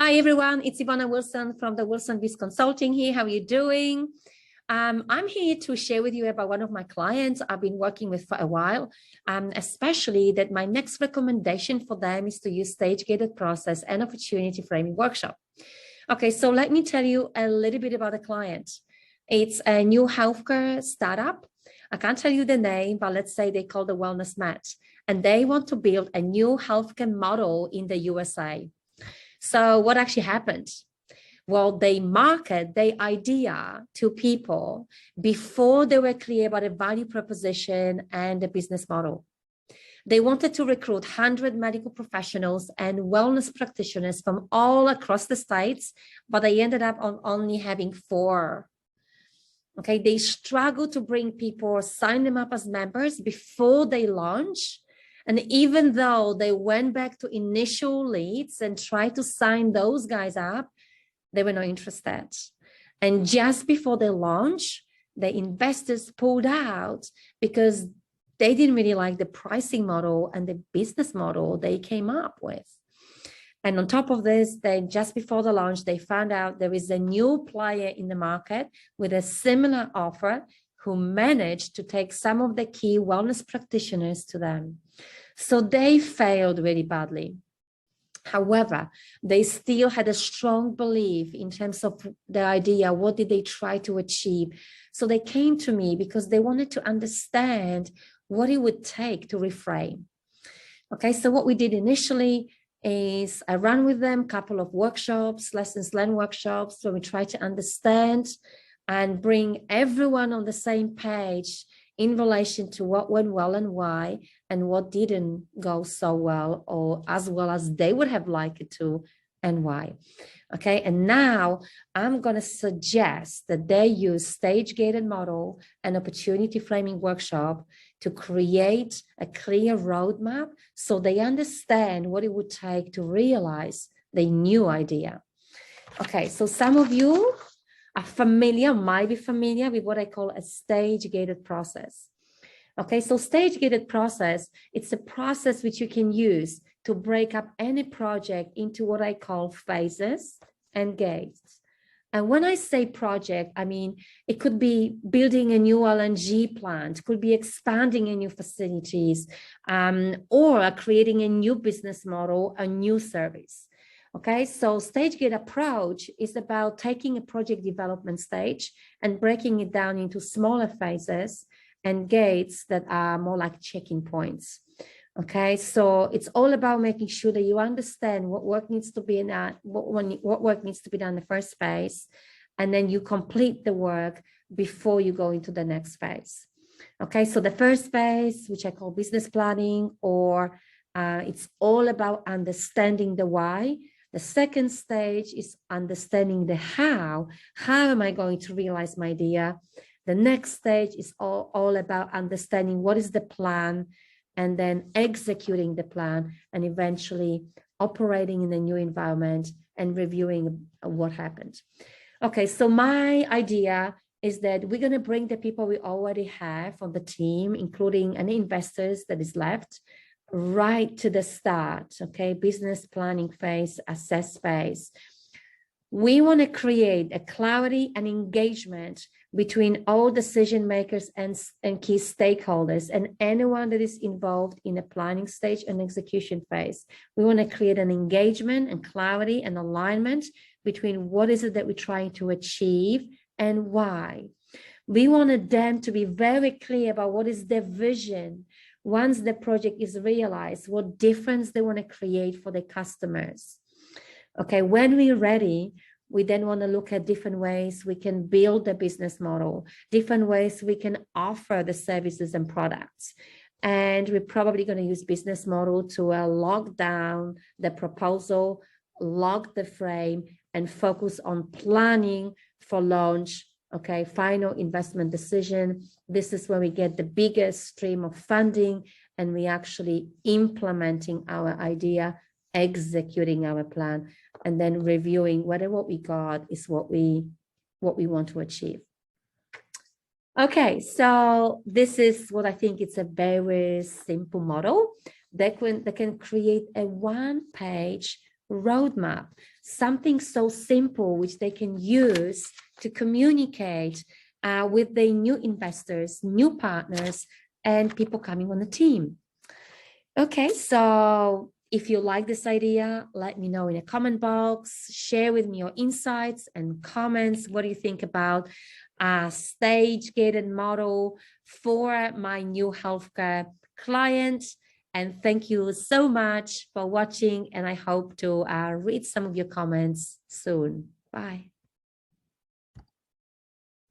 Hi, everyone. It's Ivana Wilson from the Wilson Biz Consulting here. How are you doing? I'm here to share with you about one of my clients I've been working with for a while, especially that my next recommendation for them is to use stage-gated process and opportunity framing workshop. Okay, so let me tell you a little bit about the client. It's a new healthcare startup. I can't tell you the name, but let's say they call the Wellness Match, and they want to build a new healthcare model in the USA. So what actually happened? Well, they market their idea to people before they were clear about a value proposition and a business model. They wanted to recruit 100 medical professionals and wellness practitioners from all across the states, but they ended up on only having 4. Okay, they struggled to bring people, sign them up as members before they launch. And even though they went back to initial leads and tried to sign those guys up, they were not interested. And just before they launch, the investors pulled out because they didn't really like the pricing model and the business model they came up with. And on top of this, just before the launch, they found out there is a new player in the market with a similar offer who managed to take some of the key wellness practitioners to them. So they failed really badly. However, they still had a strong belief in terms of their idea. What did they try to achieve? So they came to me because they wanted to understand what it would take to reframe. Okay, so what we did initially is I ran with them a couple of workshops, lessons learned workshops, where we try to understand and bring everyone on the same page in relation to what went well and why, and what didn't go so well or as well as they would have liked it to, and why. Okay, and now I'm going to suggest that they use stage-gated model and opportunity framing workshop to create a clear roadmap so they understand what it would take to realize the new idea. Okay, so some of you are familiar, might be familiar with what I call a stage-gated process. Okay, so stage-gated process, it's a process which you can use to break up any project into what I call phases and gates. And when I say project, I mean, it could be building a new LNG plant, could be expanding a new facilities, or creating a new business model, a new service. Okay, so stage-gate approach is about taking a project development stage and breaking it down into smaller phases and gates that are more like checking points. Okay, so it's all about making sure that you understand what work needs to be what work needs to be done in the first phase, and then you complete the work before you go into the next phase. Okay, so the first phase, which I call business planning, or it's all about understanding the why. The second stage is understanding the how. How am I going to realize my idea? The next stage is all about understanding what is the plan, and then executing the plan, and eventually operating in a new environment and reviewing what happened. Okay, so my idea is that we're going to bring the people we already have on the team, including any investors that is left, right to the start. Okay, business planning phase, assess phase. We want to create a clarity and engagement between all decision makers and key stakeholders and anyone that is involved in the planning stage and execution phase. We want to create an engagement and clarity and alignment between what is it that we're trying to achieve and why. We wanted them to be very clear about what is their vision once the project is realized, what difference they want to create for their customers. Okay, when we're ready, we then want to look at different ways we can build a business model, different ways we can offer the services and products. And we're probably going to use business model to lock down the proposal, lock the frame, and focus on planning for launch. Okay, final investment decision. This is where we get the biggest stream of funding, and we actually implementing our idea, executing our plan, and then reviewing whether what we got is what we want to achieve. Okay, so this is what I think it's a very simple model that can create a one-page roadmap, something so simple which they can use to communicate with the new investors, new partners, and people coming on the team. Okay, so if you like this idea, let me know in a comment box, share with me your insights and comments. What do you think about a stage-gated model for my new healthcare client? And thank you so much for watching, and I hope to read some of your comments soon. Bye.